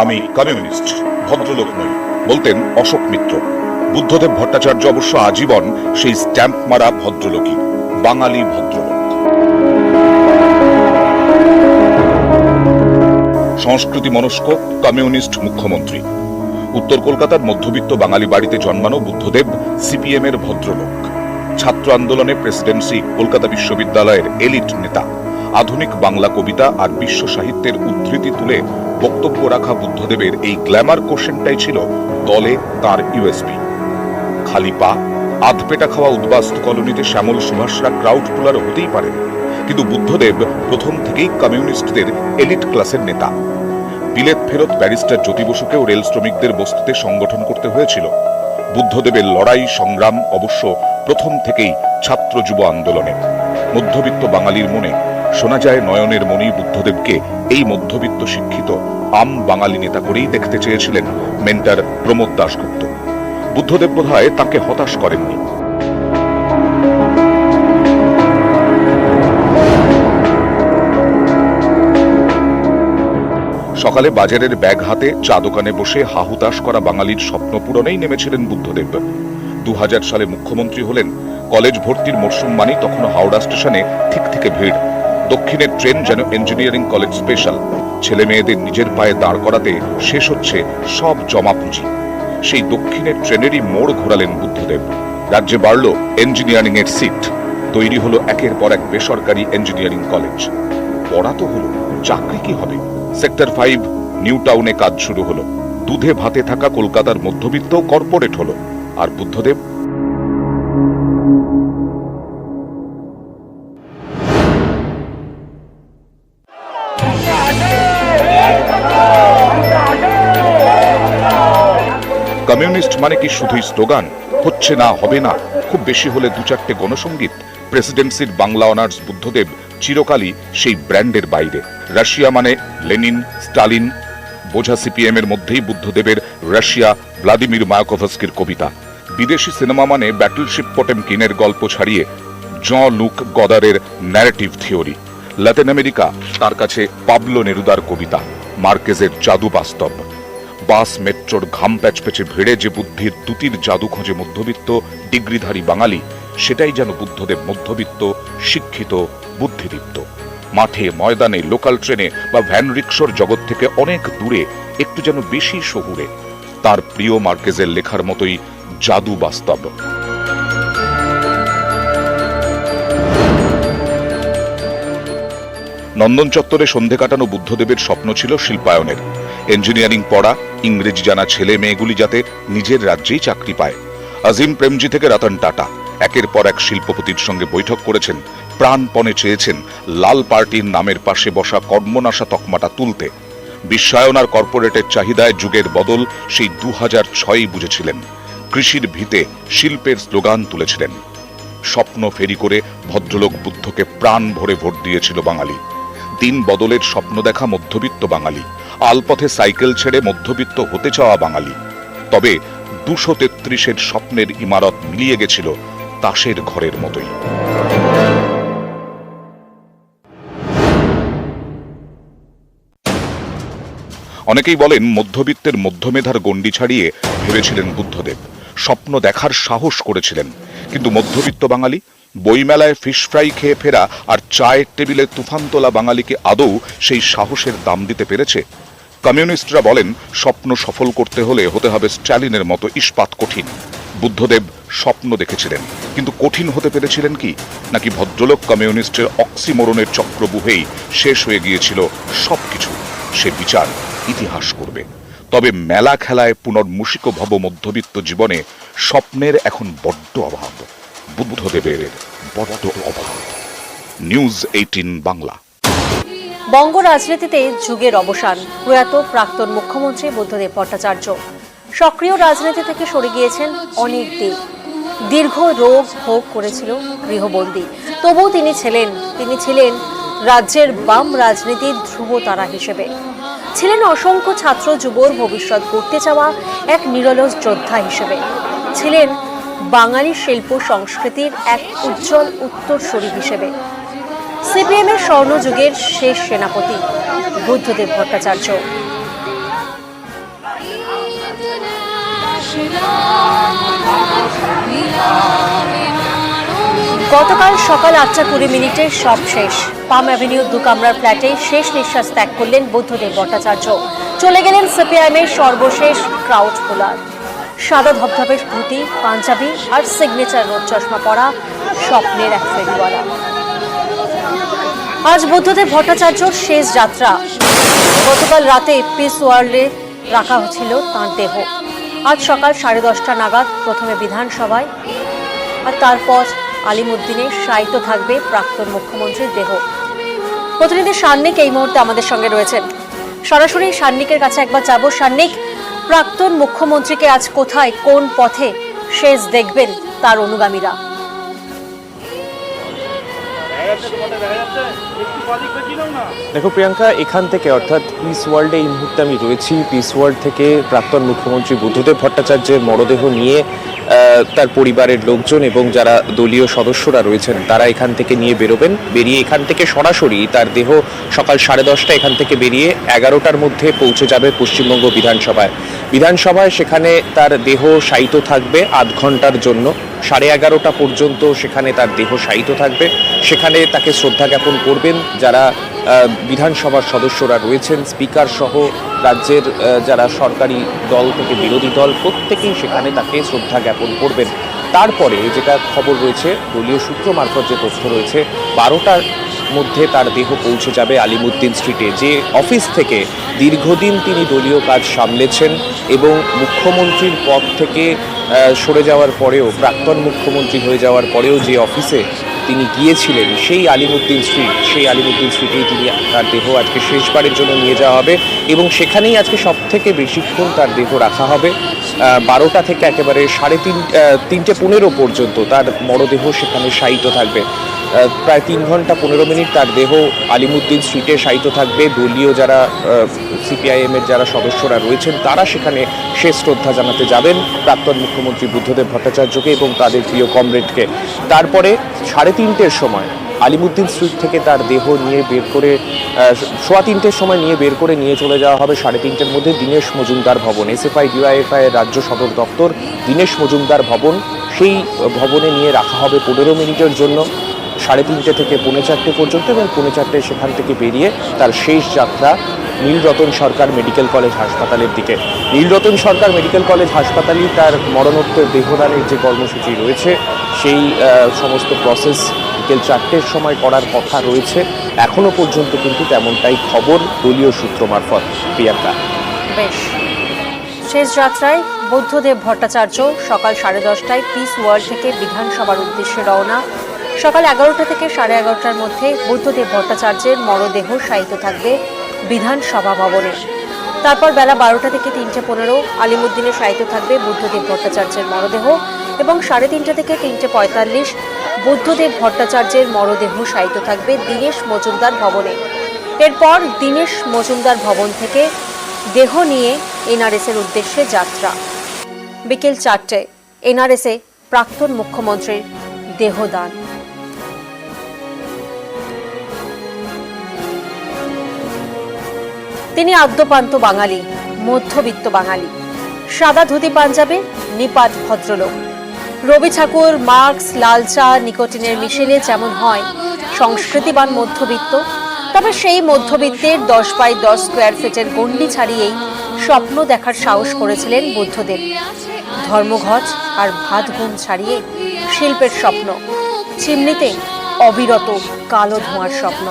আমি কমিউনিস্ট, ভদ্রলোক নই, বলতেন অশোক মিত্র। বুদ্ধদেব ভট্টাচার্য অবশ্য আজীবন সেই স্ট্যাম্প মারা ভদ্রলোকই, বাঙালি ভদ্রলোক। সংস্কৃতি মনস্ক কমিউনিস্ট মুখ্যমন্ত্রী। উত্তর কলকাতার মধ্যবিত্ত বাঙালি বাড়িতে জন্মানো বুদ্ধদেব সিপিএম এর ভদ্রলোক। ছাত্র আন্দোলনে প্রেসিডেন্সি কলকাতা বিশ্ববিদ্যালয়ের এলিট নেতা। আধুনিক বাংলা কবিতা আর বিশ্ব সাহিত্যের উদ্ধৃতি তুলে বক্তব্য রাখা বুদ্ধদেবের এই গ্ল্যামার কোশ্চেনটাই ছিল দলে তার ইউএসপি। খালি পা, আধপেটা খাওয়া উদ্বাস্তু কলোনিতে শ্যামল সুভাষরা ক্রাউড পুলার হতেই পারেন, কিন্তু বুদ্ধদেব প্রথম থেকেই কমিউনিস্টদের এলিট ক্লাসের নেতা। বিলেত ফেরত ব্যারিস্টার জ্যোতি বসুকেও রেল শ্রমিকদের বস্তিতে সংগঠন করতে হয়েছিল। বুদ্ধদেবের লড়াই সংগ্রাম অবশ্য প্রথম থেকেই ছাত্র যুব আন্দোলনে। মধ্যবিত্ত বাঙালির মনে শোনা যায় নয়নের মণি বুদ্ধদেবকে এই মধ্যবিত্ত শিক্ষিত আম বাঙালি নেতা করেই দেখতে চেয়েছিলেন মেন্টার প্রমোদ দাশগুপ্ত। বুদ্ধদেব বোধহয় তাকে হতাশ করেননি। সকালে বাজারের ব্যাগ হাতে চা দোকানে বসে হাহুতাশ করা বাঙালির স্বপ্ন পূরণেই নেমেছিলেন বুদ্ধদেব। 2000 সালে মুখ্যমন্ত্রী হলেন। কলেজ ভর্তির মরশুম মানেই তখন হাওড়া স্টেশনে ঠিক থেকে ভিড়। দক্ষিণের ট্রেন যেন ইঞ্জিনিয়ারিং কলেজ স্পেশাল। ছেলে মেয়েদের নিজের পায়ে দাঁড় করাতে শেষ হচ্ছে সব জমা পুঁজি। সেই দক্ষিণের ট্রেনেরই মোড় ঘোরালেন বুদ্ধদেব। রাজ্যে বাড়ল ইঞ্জিনিয়ারিং এর সিট। তৈরি হলো একের পর এক বেসরকারি ইঞ্জিনিয়ারিং কলেজ। পড়া তো হলো, চাকরি কি হবে? সেক্টর 5 নিউ টাউনে কাজ শুরু হলো। দুধে ভাতে থাকা কলকাতার মধ্যবিত্ত কর্পোরেট হলো। আর বুদ্ধদেব কমিউনিস্ট মানে কি শুধুই স্লোগান? হচ্ছে না, হবে না, খুব বেশি হলে 2-4টে গণসঙ্গীত? প্রেসিডেন্সির বাংলা অনার্স বুদ্ধদেব চিরকালই সেই ব্র্যান্ডের বাইরে। রাশিয়া মানে লেনিন, স্টালিন। বোঝা সিপিএম এর মধ্যেই বুদ্ধদেবের রাশিয়া ভ্লাদিমির মায়াকোভস্কির কবিতা। বিদেশি সিনেমা মানে ব্যাটলশিপ পোটেমকিনের গল্প ছাড়িয়ে জন লুক গদারের ন্যারেটিভ থিওরি। লাতিন আমেরিকা তার কাছে পাবলো নেরুদার কবিতা, মার্কেজের জাদু বাস্তব। বাস মেট্রোর ঘাম প্যাচপেচে ভিড়ে যে বুদ্ধির দুটির জাদু খোঁজে মধ্যবিত্ত ডিগ্রিধারী বাঙালি, সেটাই যেন বুদ্ধদেব মধ্যবিত্ত, শিক্ষিত, বুদ্ধিদীপ্ত। মাঠে ময়দানে, লোকাল ট্রেনে বা ভ্যান রিক্সোর জগৎ থেকে অনেক দূরে, একটু যেন বেশি শহুরে। তার প্রিয় মার্কেজের লেখার মতোই জাদু বাস্তব। নন্দন চত্বরে সন্ধে কাটানো বুদ্ধদেবের স্বপ্ন ছিল শিল্পায়নের। ইঞ্জিনিয়ারিং পড়া, ইংরেজি জানা ছেলে মেয়েগুলি যাতে নিজের রাজ্যেই চাকরি পায়। আজিম প্রেমজি থেকে রতন টাটা একের পর এক শিল্পপতির সঙ্গে বৈঠক করেছেন। প্রাণপণে চেয়েছেন লাল পার্টির নামের পাশে বসা কর্মনাশা তকমাটা তুলতে। বিশ্বায়ন আর কর্পোরেটের চাহিদায় যুগের বদল সেই 2006 বুঝেছিলেন। কৃষির ভিতে শিল্পের স্লোগান তুলেছিলেন। স্বপ্ন ফেরি করে ভদ্রলোক বুদ্ধকে প্রাণ ভরে ভোট দিয়েছিল বাঙালি। দিন বদলের স্বপ্ন দেখা মধ্যবিত্ত বাঙালি, আলপথে সাইকেল ছেড়ে মধ্যবিত্ত হতে চাওয়া বাঙালি। তবে 233-এর স্বপ্নের ইমারত মিলিয়ে গেছিল তাসের ঘরের মতোই। অনেকেই বলেন মধ্যবিত্তের মধ্যমেধার গণ্ডি ছাড়িয়ে ভেবেছিলেন বুদ্ধদেব, স্বপ্ন দেখার সাহস করেছিলেন। কিন্তু মধ্যবিত্ত বাঙালি, বইমেলায় ফিশ ফ্রাই খেয়ে ফেরা আর চায়ের টেবিলে তুফান তোলা বাঙালিকে আদৌ সেই সাহসের দাম দিতে পেরেছে? কমিউনিস্টরা বলেন স্বপ্ন সফল করতে হলে হতে হবে স্ট্যালিনের মতো ইস্পাত কঠিন। বুদ্ধদেব স্বপ্ন দেখেছিলেন, কিন্তু কঠিন হতে পেরেছিলেন কি? নাকি ভদ্রলোক কমিউনিস্টের অক্সিমোরনের চক্রবুহেই শেষ হয়ে গিয়েছিল সবকিছু? সে বিচার ইতিহাস করবে। তবে মেলা খেলায় পুনর্মূষিক ভব মধ্যবিত্ত জীবনে স্বপ্নের এখন বড্ড অভাব। বুদ্ধদেবের বড্ড অভাব। নিউজ 18 বাংলা। বঙ্গ রাজনীতিতে যুগের অবসান। প্রয়াত প্রাক্তন মুখ্যমন্ত্রী বুদ্ধদেব ভট্টাচার্য সক্রিয় রাজনীতি থেকে সরে গিয়েছেন অনেক দিন। দীর্ঘ রোগ ভোগ করেছিল গৃহবন্দী। তবুও তিনি ছিলেন রাজ্যের বাম রাজনীতির ধ্রুবতারা হিসেবে। ছিলেন অসংখ্য ছাত্র যুবর ভবিষ্যৎ গড়তে চাওয়া এক নিরলস যোদ্ধা হিসেবে। ছিলেন বাঙালি শিল্প সংস্কৃতির এক উজ্জ্বল উত্তরসূরি হিসেবে। সিপিএমের স্বর্ণযুগের শেষ সেনাপতি বুদ্ধদেব ভট্টাচার্য। গতকাল সকাল 8:20 সব শেষ। পাম অ্যাভিনিউ 2 কামরার ফ্ল্যাটে শেষ নিঃশ্বাস ত্যাগ করলেন বুদ্ধদেব ভট্টাচার্য। চলে গেলেন সিপিআইএমের সর্বশেষ ক্রাউড পুলার। সাদা ধবধবে ধুতি, পাঞ্জাবি আর সিগনেচার রোড চশমা পরা স্বপ্নের এক ফেরিওয়ালা। আজ বুদ্ধদেব ভট্টাচার্যর শেষ যাত্রা। গতকাল রাতে পিস ওয়ার্ল্ডে রাখা হয়েছিল তাঁর দেহ। আজ সকাল 10:30 নাগাদ প্রথমে বিধানসভায় আর তারপর আলিমুদ্দিনে শায়িত থাকবে প্রাক্তন মুখ্যমন্ত্রীর দেহ। প্রতিনিধি সান্নিক এই মুহূর্তে আমাদের সঙ্গে রয়েছেন। সরাসরি সান্নিকের কাছে একবার যাব। সান্নিক, প্রাক্তন মুখ্যমন্ত্রীকে আজ কোথায়, কোন পথে শেষ দেখবেন তার অনুগামীরা? দেখো প্রিয়াঙ্কা, এখান থেকে অর্থাৎ পিস ওয়ার্ল্ডে এই মুহূর্তে আমি রয়েছি। পিস ওয়ার্ল্ড থেকে প্রাক্তন মুখ্যমন্ত্রী বুদ্ধদেব ভট্টাচার্যের মরদেহ নিয়ে তার পরিবারের লোকজন এবং যারা দলীয় সদস্যরা রয়েছেন তারা এখান থেকে নিয়ে বেরোবেন। বেরিয়ে এখান থেকে সরাসরি তার দেহ সকাল 10:30 এখান থেকে বেরিয়ে 11টার মধ্যে পৌঁছে যাবে পশ্চিমবঙ্গ বিধানসভায়। সেখানে তার দেহ শায়িত থাকবে আধ ঘন্টার জন্য। 11:30 পর্যন্ত সেখানে তার দেহ শায়িত থাকবে। সেখানে তাকে শ্রদ্ধা জ্ঞাপন করবেন যারা বিধানসভার সদস্যরা রয়েছেন, স্পিকার সহ রাজ্যের যারা সরকারি দল থেকে বিরোধী দল, প্রত্যেকেই সেখানে তাকে শ্রদ্ধা জ্ঞাপন করবেন। তারপরে যেটা খবর রয়েছে, দলীয় সূত্র মারফত যে তথ্য রয়েছে, 12টার মধ্যে তার দেহ পৌঁছে যাবে আলিমুদ্দিন স্ট্রিটে, যে অফিস থেকে দীর্ঘদিন তিনি দলীয় কাজ সামলেছেন এবং মুখ্যমন্ত্রীর পদ থেকে সরে যাওয়ার পরেও, প্রাক্তন মুখ্যমন্ত্রী হয়ে যাওয়ার পরেও যে অফিসে তিনি গিয়েছিলেন সেই আলিমুদ্দিন স্ট্রিটেই তিনি তার দেহ আজকে শেষবারের জন্য নিয়ে যাওয়া হবে এবং সেখানেই আজকে সব থেকে বেশিক্ষণ তার দেহ রাখা হবে। 12টা থেকে একেবারে 3:15 পর্যন্ত তার মরদেহ সেখানে শায়িত থাকবে। প্রায় 3 ঘন্টা 15 মিনিট তার দেহ আলিমুদ্দিন স্ট্রিটে শায়িত থাকবে। দলীয় যারা সিপিআইএমের যারা সদস্যরা রয়েছেন তারা সেখানে শেষ শ্রদ্ধা জানাতে যাবেন প্রাক্তন মুখ্যমন্ত্রী বুদ্ধদেব ভট্টাচার্যকে এবং তাদের প্রিয় কমরেডকে। তারপরে 3:30 সময় আলিমুদ্দিন স্ট্রিট থেকে তার দেহ নিয়ে বের করে 3:15 সময় নিয়ে চলে যাওয়া হবে 3:30 মধ্যে দীনেশ মজুমদার ভবন, এসএফআই ডিওয়াইএফআই এর রাজ্য সদর দপ্তর দীনেশ মজুমদার ভবন। সেই ভবনে নিয়ে রাখা হবে 15 মিনিটের জন্য 3:30 থেকে 4:45 পর্যন্ত এবং 4:45 সেখান থেকে বেরিয়ে তার শেষ যাত্রা নীলরতন সরকার মেডিকেল কলেজ হাসপাতালের দিকে। নীলরতন সরকার মেডিকেল কলেজ হাসপাতালেই তার মরণোত্তর দেহদানের যে কর্মসূচি রয়েছে সেই সমস্ত প্রসেস বিকেল 4টের সময় করার কথা রয়েছে। এখনো পর্যন্ত কিন্তু তেমনটাই খবর দলীয় সূত্র মারফত। প্রিয়াঙ্কা, বেশ, শেষ যাত্রায় বুদ্ধদেব ভট্টাচার্য সকাল 10:30টায় পিস ওয়ার্ল্ড থেকে বিধানসভার উদ্দেশ্যে রওনা। সকাল 11টা থেকে 11:30টার মধ্যে বুদ্ধদেব ভট্টাচার্যের মরদেহ শায়িত থাকবে বিধানসভা ভবনে। তারপর বেলা 12টা থেকে 3:15 আলিমুদ্দিনে শায়িত থাকবে বুদ্ধদেব ভট্টাচার্যের মরদেহ এবং 3:30 থেকে 3:45 বুদ্ধদেব ভট্টাচার্যের মরদেহ শায়িত থাকবে দীনেশ মজুমদার ভবনে। এরপর দীনেশ মজুমদার ভবন থেকে দেহ নিয়ে এনআরএসের উদ্দেশ্যে যাত্রা। বিকেল 4টে এনআরএসে প্রাক্তন মুখ্যমন্ত্রীর দেহদান। তিনি আদ্যপান্ত বাঙালি, মধ্যবিত্ত বাঙালি, সাদা ধুতি পাঞ্জাবে নিপাট ভদ্রলোক। রবি ঠাকুর, মার্কস, লাল চা, নিকোটিনের মিশেলে যেমন হয় সংস্কৃতিবান মধ্যবিত্ত, তবে সেই মধ্যবিত্তের 10x10 স্কোয়ার ফিটের গণ্ডি ছাড়িয়েই স্বপ্ন দেখার সাহস করেছিলেন বুদ্ধদেব। ধর্মঘট আর ভাত ঘুম ছাড়িয়ে শিল্পের স্বপ্ন, চিমনিতে অবিরত কালো ধোঁয়ার স্বপ্ন।